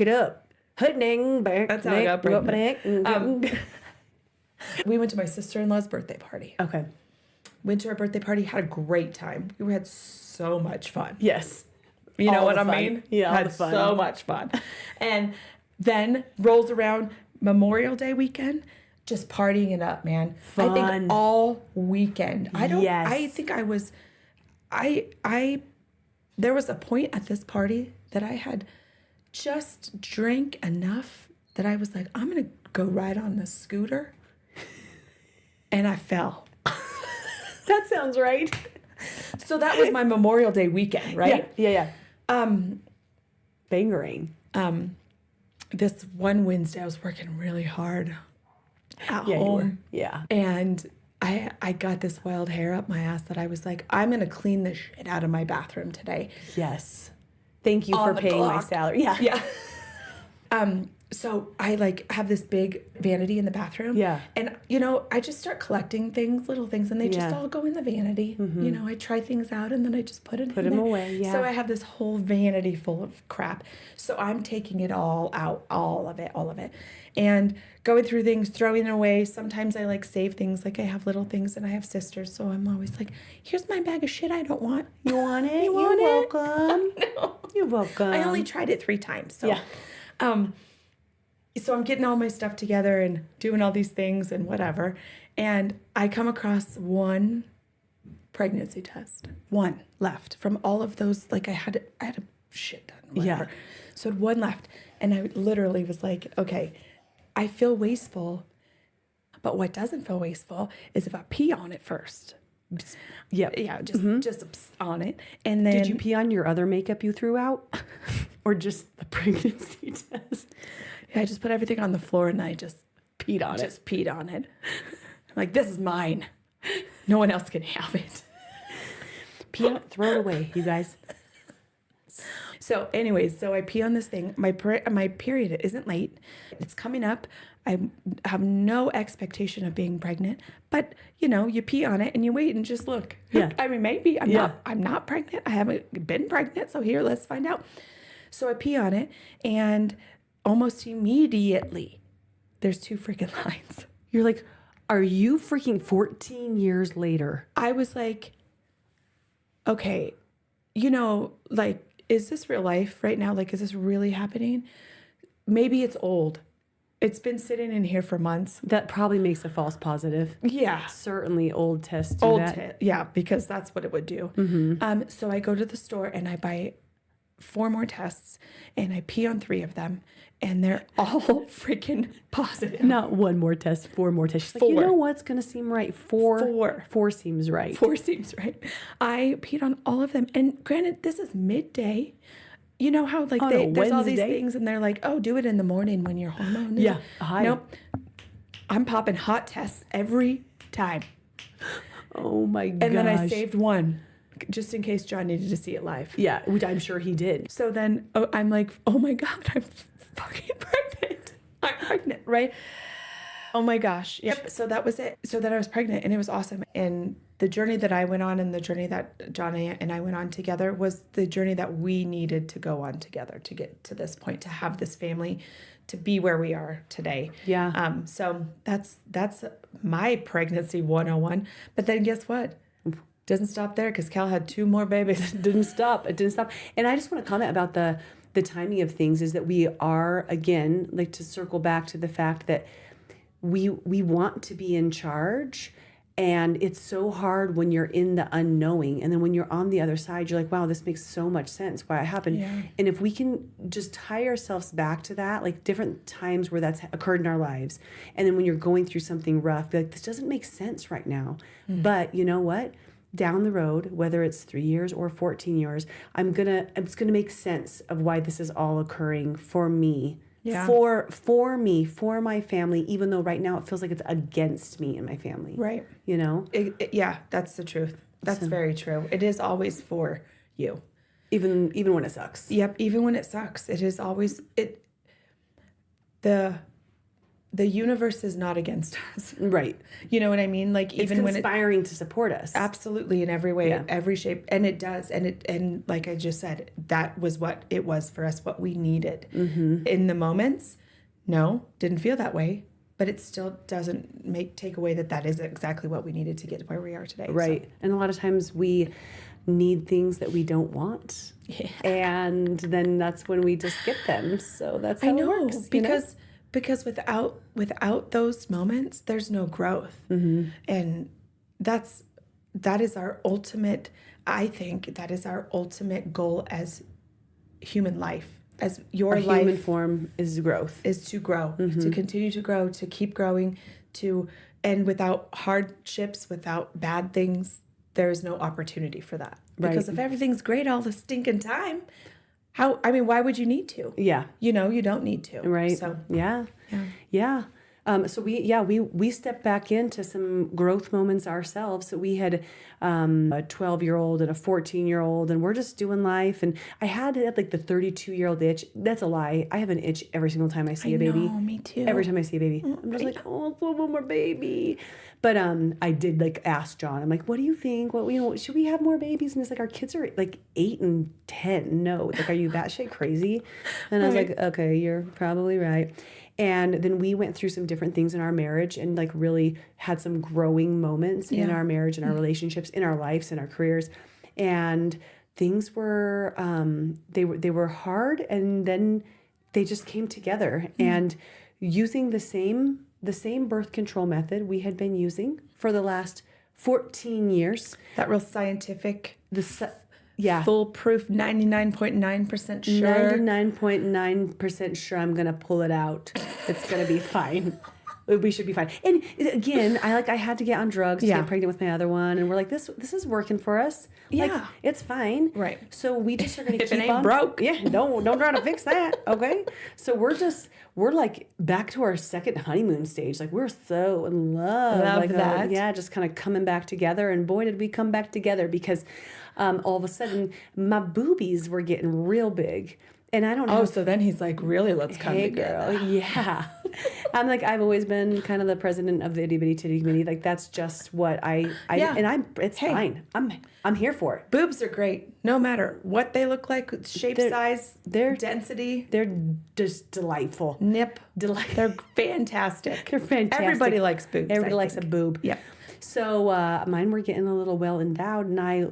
it up. That's how I got pregnant. We went to my sister-in-law's birthday party. Okay. Went to her birthday party, had a great time. We had so much fun. Yes. You know what I mean? Yeah, had so much fun. And then rolls around Memorial Day weekend, just partying it up, man. Fun. I think all weekend. I think I was, there was a point at this party that I had just drank enough that I was like, I'm going to go ride on the scooter. And I fell. That sounds right. So that was my Memorial Day weekend, right? Yeah. Bangering. This one Wednesday I was working really hard at home. You were. Yeah. And I got this wild hair up my ass that I was like, I'm going to clean the shit out of my bathroom today. Yes. Thank you On for the paying my clock. salary. Yeah. Yeah. So I like have this big vanity in the bathroom. Yeah. And, I just start collecting things, little things, and they just all go in the vanity. I try things out and then I just put them there. away. Yeah. So I have this whole vanity full of crap. So I'm taking it all out, all of it. And going through things, throwing it away. Sometimes I like save things. Like I have little things and I have sisters. So I'm always like, here's my bag of shit I don't want. You want it? You want You're it? welcome. No. You're welcome. I only tried it 3 times. So, Yeah. So I'm getting all my stuff together and doing all these things and whatever. And I come across one pregnancy test. One left from all of those. Like I had a shit done. Whatever. Yeah. So I had one left. And I literally was like, okay, I feel wasteful. But what doesn't feel wasteful is if I pee on it first. Yeah. Just on it. And then Did you pee on your other makeup you threw out? Or just the pregnancy test? I just put everything on the floor and I just Peed on it. just peed on it. I'm like, this is mine. No one else can have it. Pee on it, throw it away, you guys. So anyways, so I pee on this thing. My period isn't late. It's coming up. I have no expectation of being pregnant, but you pee on it and you wait and just look. Yeah. I mean, maybe I'm not pregnant. I haven't been pregnant. So here, let's find out. So I pee on it and almost immediately there's 2 freaking lines. You're like, are you freaking 14 years later? I was like, okay, like, is this real life right now? Like, is this really happening? Maybe it's old. It's been sitting in here for months. That probably makes a false positive. Yeah. Certainly old tests do that. Yeah, because that's what it would do. Mm-hmm. So I go to the store and I buy 4 more tests and I pee on 3 of them and they're all freaking positive. Not 1 more test, 4 more tests. She's like, 4. what's going to seem right? 4 seems right. 4 seems right. I peed on all of them. And granted, this is midday. You know how like there's all these things and they're like, oh, do it in the morning when your hormone is. Yeah. Hi. Nope. I'm popping hot tests every time. Oh my gosh. And then I saved 1 just in case John needed to see it live. Yeah, which I'm sure he did. So then I'm like, oh my God, I'm fucking pregnant. I'm pregnant, right? Oh my gosh. Yep. So that was it. So then I was pregnant and it was awesome. And the journey that I went on and the journey that John and I went on together was the journey that we needed to go on together to get to this point, to have this family, to be where we are today. Yeah. So that's my pregnancy 101. But then guess what? Doesn't stop there because Cal had 2 more babies. It didn't stop. And I just want to comment about the timing of things is that we are, again, like to circle back to the fact that we want to be in charge. And it's so hard when you're in the unknowing. And then when you're on the other side, you're like, wow, this makes so much sense why it happened. Yeah. And if we can just tie ourselves back to that, like different times where that's occurred in our lives. And then when you're going through something rough, be like, this doesn't make sense right now. But you know what? Down the road, whether it's 3 years or 14 years, it's gonna make sense of why this is all occurring for me. Yeah. For me, for my family, even though right now it feels like it's against me and my family. Right. Yeah, that's the truth. That's very true. It is always for you. Even when it sucks. Yep, even when it sucks. It is always the universe is not against us. Right. You know what I mean? Like even when it's conspiring to support us. Absolutely, in every way, every shape. And it does. And like I just said, that was what it was for us, what we needed. In the moments, no, didn't feel that way. But it still doesn't take away that is exactly what we needed to get to where we are today. Right. So. And a lot of times we need things that we don't want. Yeah. And then that's when we just get them. So that's how it works. Because without those moments, there's no growth. And that is our ultimate, I think that is our ultimate goal as human life. As your life, human form is growth. Is to grow, to continue to grow, to keep growing, and without hardships, without bad things, there is no opportunity for that. Because if everything's great all the stinking time, why would you need to? Yeah. You don't need to. Right. So Yeah. So we stepped back into some growth moments ourselves. So we had a 12-year-old and a 14-year-old, and we're just doing life. And I had like the 32-year-old itch. That's a lie. I have an itch every single time I see a baby. No, me too. Every time I see a baby, I'm just like, oh, one more baby. But I did like ask John. I'm like, what do you think? What should we have more babies? And it's like our kids are like 8 and 10. No, like, are you batshit crazy? And I was like, okay, you're probably right. And then we went through some different things in our marriage and like really had some growing moments in our marriage and our relationships, in our lives and our careers. And things were, they were hard, and then they just came together. And using the same birth control method we had been using for the last 14 years. That real scientific, yeah, foolproof, 99.9% sure. 99.9% sure I'm going to pull it out. It's going to be fine. We should be fine. And again, I had to get on drugs to get pregnant with my other one, and we're like, this is working for us. Yeah. Like, it's fine. Right. So we just are going to keep it ain't on broke. Yeah, don't try to fix that. Okay. So we're like back to our second honeymoon stage. Like, we're so in love. Love like that. Just kind of coming back together. And boy, did we come back together, because all of a sudden my boobies were getting real big. And I don't know. Oh, so then he's like, really, let's come together. Girl, yeah. I'm like, I've always been kind of the president of the itty bitty titty committee. Like, that's just what it's fine. I'm here for it. Boobs are great, no matter what they look like, shape, size, density. They're just delightful. They're fantastic. They're fantastic. Everybody likes boobs. Everybody likes a boob. Yeah. So mine were getting a little well endowed, and I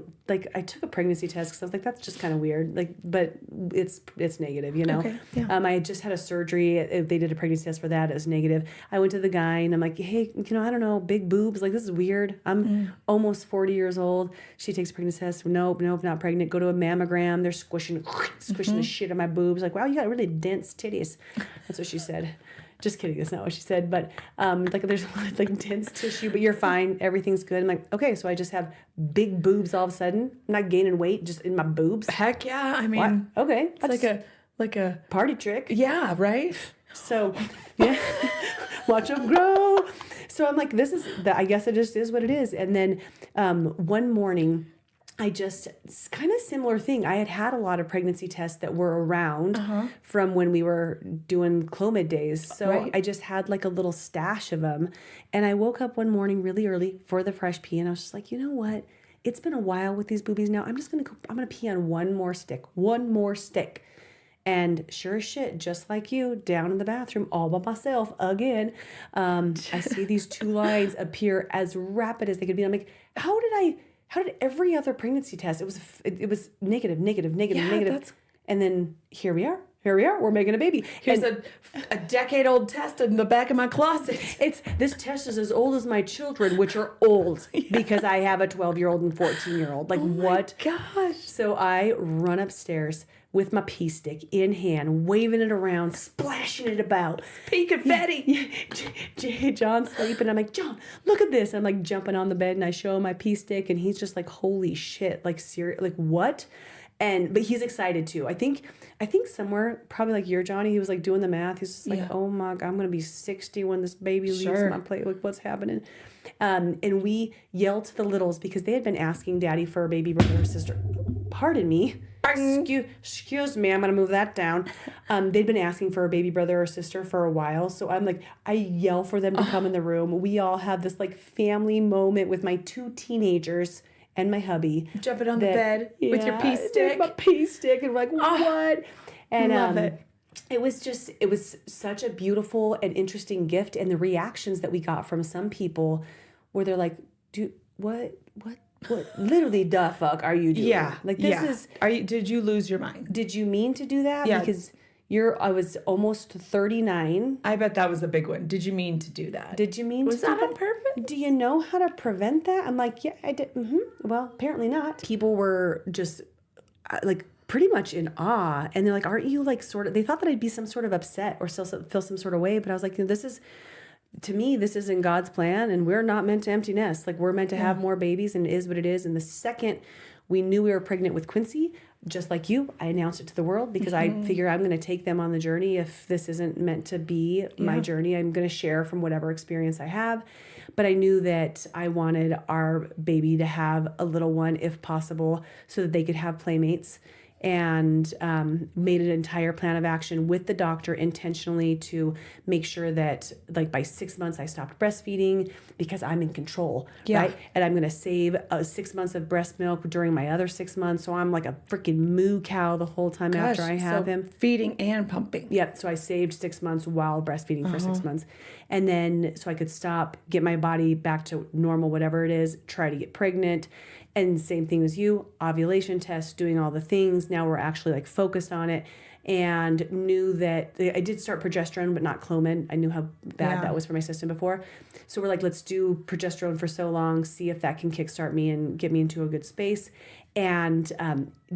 took a pregnancy test because I was like, that's just kind of weird. Like, but it's negative, you know. Okay, yeah. I had just had a surgery. They did a pregnancy test for that. It was negative. I went to the guy, and I'm like, hey, I don't know, big boobs. Like, this is weird. I'm almost 40 years old. She takes a pregnancy test. Nope, not pregnant. Go to a mammogram. They're squishing the shit out of my boobs. Like, wow, you got really dense titties. That's what she said. Just kidding, that's not what she said. But like, there's like dense tissue, but you're fine. Everything's good. I'm like, okay, so I just have big boobs all of a sudden. I'm not gaining weight, just in my boobs. Heck yeah. I mean, what? Okay. It's like a party trick. Yeah, right? So, yeah, watch them grow. So I'm like, I guess it just is what it is. And then one morning, I just, kind of similar thing. I had a lot of pregnancy tests that were around from when we were doing Clomid days. So I just had like a little stash of them. And I woke up one morning really early for the fresh pee. And I was just like, you know what? It's been a while with these boobies now. I'm going to pee on one more stick. And sure as shit, just like you, down in the bathroom all by myself again, I see these two lines appear as rapid as they could be. I'm like, how did every other pregnancy test, it was negative. And then here we are, we're making a baby. Here's a decade-old test in the back of my closet. This test is as old as my children, which are old because I have a 12-year-old and 14-year-old. Like, what? Gosh. So I run upstairs with my pee stick in hand, waving it around, splashing it about. Pee confetti. Yeah. John's sleeping. I'm like, John, look at this. I'm like jumping on the bed, and I show him my pee stick, and he's just like, holy shit, like, serious, like, what? But he's excited too. I think somewhere, probably like your Johnny, he was like doing the math. He's just like, oh my God, I'm going to be 60 when this baby leaves my plate. Like, what's happening? And we yelled to the littles because they had been asking Daddy for a baby brother or sister. Pardon me. Excuse me, I'm going to move that down. They'd been asking for a baby brother or sister for a while. So I'm like, I yell for them to come in the room. We all have this like family moment with my 2 teenagers and my hubby. Jumping on the bed with your pee stick. My pee stick. And we're like, what? And love it. It was such a beautiful and interesting gift. And the reactions that we got from some people where they're like, dude, what literally the fuck are you doing? Yeah. Like, this is... Did you lose your mind? Did you mean to do that? Yeah. Because I was almost 39. I bet that was a big one. Did you mean to do that? Did you mean was to do that? Was that on purpose? Do you know how to prevent that? I'm like, yeah, I did. Well, apparently not. People were just like pretty much in awe. And they're like, aren't you like sort of... They thought that I'd be some sort of upset or still feel some sort of way. But I was like, this is... To me, this is in God's plan, and we're not meant to empty nest. Like, we're meant to have more babies, and it is what it is. And the second we knew we were pregnant with Quincy. Just like you, I announced it to the world because I figure I'm going to take them on the journey. If this isn't meant to be my journey, I'm going to share from whatever experience I have. But I knew that I wanted our baby to have a little one if possible so that they could have playmates, and made an entire plan of action with the doctor intentionally to make sure that like by 6 months I stopped breastfeeding because I'm in control, right? And I'm going to save 6 months of breast milk during my other 6 months. So I'm like a freaking moo cow the whole time after I have him. Feeding and pumping. Yep. So I saved 6 months while breastfeeding for 6 months. And then so I could stop, get my body back to normal, whatever it is, try to get pregnant. And same thing as you, ovulation tests, doing all the things. Now we're actually like focused on it, and knew that I did start progesterone, but not Clomid. I knew how bad that was for my system before. So we're like, let's do progesterone for so long, see if that can kickstart me and get me into a good space. And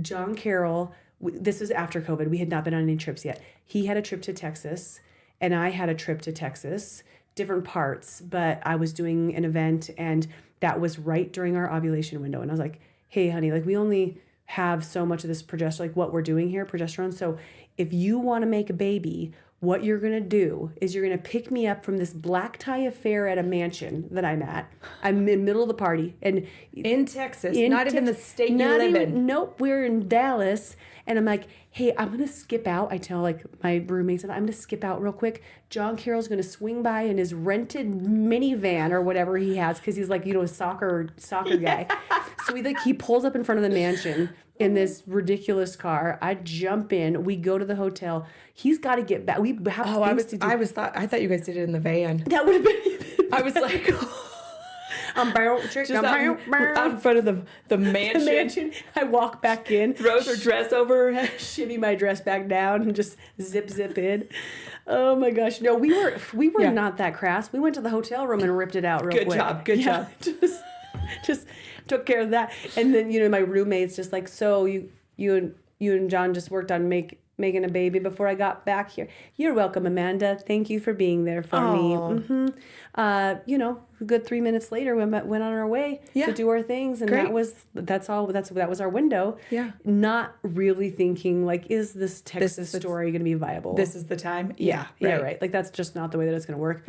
John Carroll, this was after COVID. We had not been on any trips yet. He had a trip to Texas, and I had a trip to Texas, different parts, but I was doing an event, and that was right during our ovulation window. And I was like, hey, honey, like we only have so much of this progesterone, like what we're doing here, progesterone. So if you want to make a baby, what you're going to do is you're going to pick me up from this black tie affair at a mansion that I'm at. I'm in the middle of the party. And in Texas, not even the state you live in. Nope, we're in Dallas. And I'm like, hey, I'm going to skip out. I tell like my roommates, I'm going to skip out real quick. John Carroll's going to swing by in his rented minivan or whatever he has, because he's like, you know, a soccer guy. So he pulls up in front of the mansion in this ridiculous car. I jump in. We go to the hotel. He's got to get back. We have things to do. I thought you guys did it in the van. That would have been. I was like, I'm just out in front of the mansion. The mansion. I walk back in, throws her dress over her head, shimmy my dress back down, and just zip in. Oh my gosh! No, we were not that crass. We went to the hotel room and ripped it out real quick. Good job. Just took care of that. And then, you know, my roommate's just like, so you and John just worked on making a baby before I got back here. You're welcome, Amanda. Thank you for being there for me. Mm-hmm. You know, a good 3 minutes later, we went on our way to do our things, and that was our window. Yeah. Not really thinking like, is this Texas story going to be viable? This is the time. Yeah, right. Like that's just not the way that it's going to work.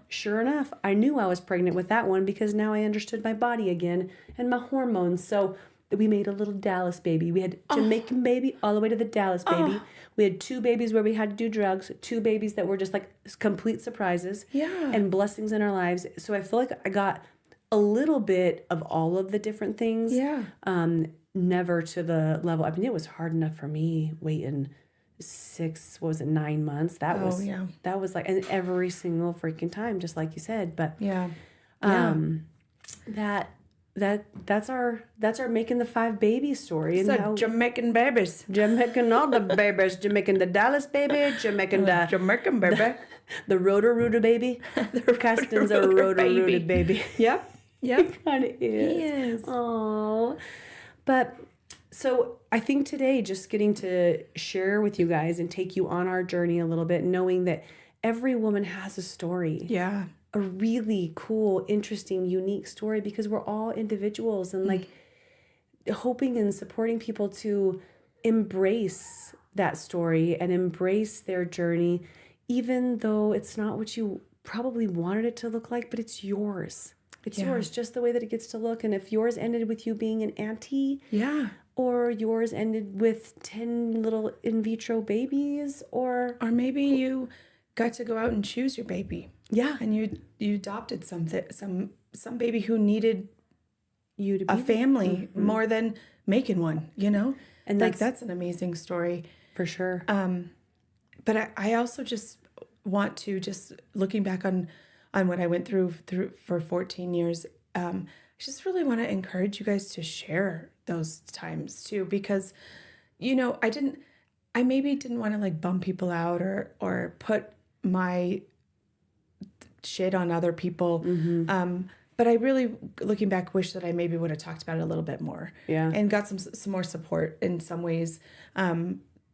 Sure enough, I knew I was pregnant with that one because now I understood my body again and my hormones. So we made a little Dallas baby. We had Jamaican baby all the way to the Dallas baby. We had 2 babies where we had to do drugs, 2 babies that were just like complete surprises and blessings in our lives. So I feel like I got a little bit of all of the different things. Yeah. Never to the level. I mean, it was hard enough for me waiting 9 months. That was like, and every single freaking time, just like you said. But that's our making the 5 babies story. And how Jamaican babies. Jamaican all the babies. Jamaican the Dallas baby. Jamaican the Jamaican baby. The Roto-Rooter baby. Caston's a Roto-Rooter baby. Yep. It kind of is. He is. Aww. But so I think today just getting to share with you guys and take you on our journey a little bit, knowing that every woman has a story. Yeah. A really cool, interesting, unique story, because we're all individuals, and like hoping and supporting people to embrace that story and embrace their journey, even though it's not what you probably wanted it to look like, but it's yours. It's yours just the way that it gets to look. And if yours ended with you being an auntie, or yours ended with 10 little in vitro babies, or maybe you got to go out and choose your baby. Yeah. And you adopted some baby who needed you to be a family more than making one, you know? And like that's an amazing story. For sure. But I also just want to, just looking back on what I went through for 14 years, I just really want to encourage you guys to share those times too, because, you know, I maybe didn't want to like bum people out or put my shit on other people. But I really, looking back, wish that I maybe would have talked about it a little bit more. Yeah. And got some more support in some ways.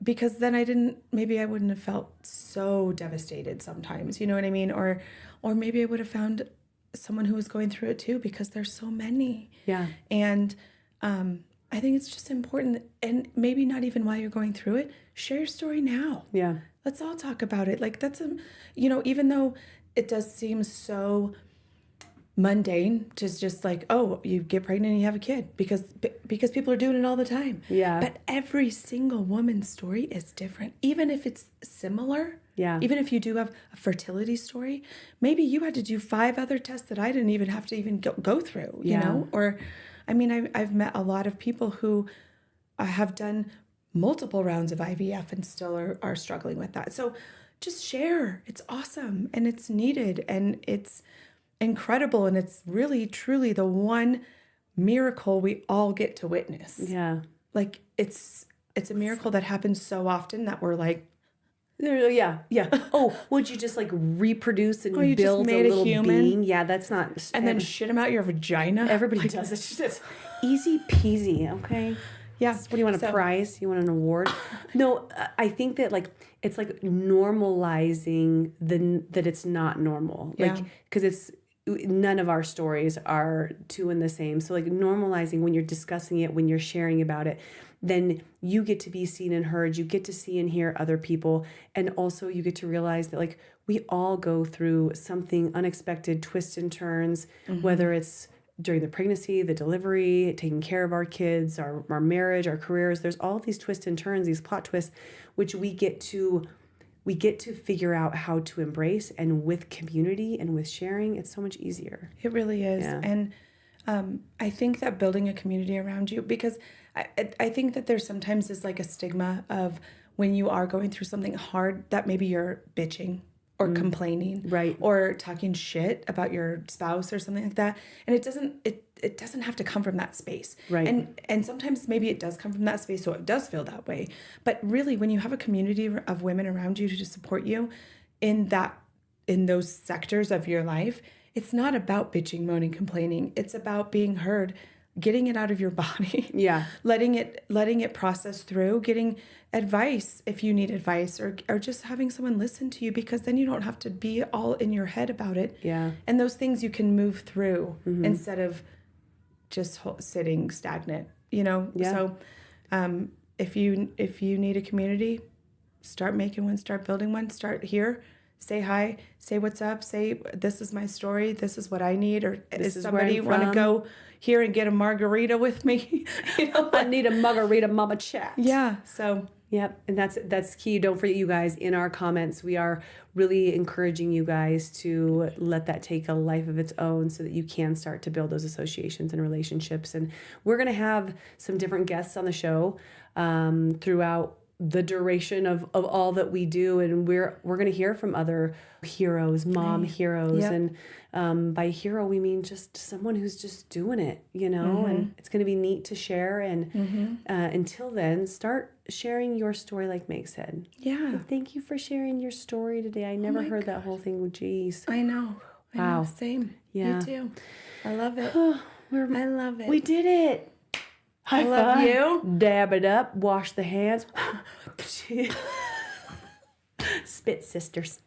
Because then I wouldn't have felt so devastated sometimes, you know what I mean? Or maybe I would have found someone who was going through it too, because there's so many. Yeah. And I I think it's just important, and maybe not even while you're going through it, share your story now. Yeah. Let's all talk about it. Like that's even though it does seem so mundane to just like, oh, you get pregnant and you have a kid because people are doing it all the time. Yeah. But every single woman's story is different. Even if it's similar. Yeah. Even if you do have a fertility story, maybe you had to do 5 other tests that I didn't even have to even go through, you know? Or, I mean, I've met a lot of people who have done multiple rounds of IVF and still are struggling with that. So just share. It's awesome and it's needed and it's incredible, and it's really truly the one miracle we all get to witness. Yeah. Like it's a miracle that happens so often that we're like, yeah. Oh, would you just like reproduce and you build just made a little human being? Yeah, that's not. and then shit them out your vagina. Everybody does it. It's easy peasy. Okay. Yeah. What do you want, a prize? You want an award? No, I think that like it's like normalizing that it's not normal. Like because none of our stories are two and the same. So like normalizing when you're discussing it, when you're sharing about it, then you get to be seen and heard. You get to see and hear other people. And also you get to realize that like we all go through something unexpected, twists and turns, whether it's during the pregnancy, the delivery, taking care of our kids, our marriage, our careers. There's all these twists and turns, these plot twists, which we get to figure out how to embrace. And with community and with sharing, it's so much easier. It really is. Yeah. And I think that building a community around you, because I think that there sometimes is like a stigma of when you are going through something hard that maybe you're bitching or complaining, right, or talking shit about your spouse or something like that, and it doesn't have to come from that space, right? And sometimes maybe it does come from that space, so it does feel that way. But really, when you have a community of women around you to support you in those sectors of your life, it's not about bitching, moaning, complaining. It's about being heard, getting it out of your body, letting it process through, getting advice if you need advice, or just having someone listen to you, because then you don't have to be all in your head about it. Yeah. And those things you can move through instead of just sitting stagnant, you know? Yeah. So if you need a community, start making one, start building one, start here. Say hi, say what's up, say this is my story, this is what I need, or does somebody want to go here and get a margarita with me? You know, I need a margarita, mama chat. Yeah, so. Yep, and that's key. Don't forget, you guys, in our comments, we are really encouraging you guys to let that take a life of its own so that you can start to build those associations and relationships. And we're going to have some different guests on the show throughout the duration of all that we do, and we're going to hear from other heroes, mom heroes. Yep. And by hero we mean just someone who's just doing it, you know. And it's going to be neat to share. And until then, start sharing your story, like Meg said. And thank you for sharing your story today. I never heard that whole thing. Jeez. I know. Wow. Same. Yeah. You too. I love it. I love it. We did it. High I love five. you. Dab it up. Wash the hands. Spit sisters.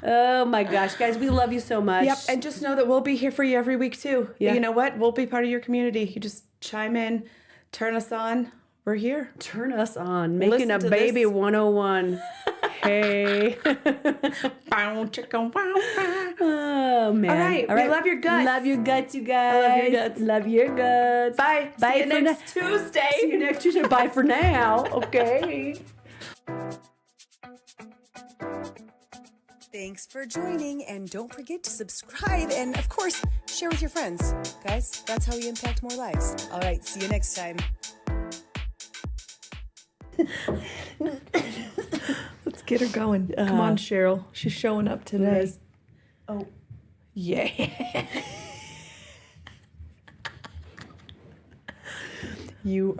Oh my gosh, guys, we love you so much. Yep, and just know that we'll be here for you every week too. Yeah. You know what? We'll be part of your community. You just chime in, turn us on. We're here. Turn us on. Making Listen a to baby this. 101. Hey. Oh man. All right. We love your guts. Love your guts, you guys. I love your guts. Love your guts. Bye. Bye See you for next Tuesday. See you next Tuesday. Bye for now. Okay. Thanks for joining, and don't forget to subscribe and, of course, share with your friends. Guys, that's how we impact more lives. All right, see you next time. Let's get her going. Come on, Cheryl. She's showing up today. Oh. Yeah. You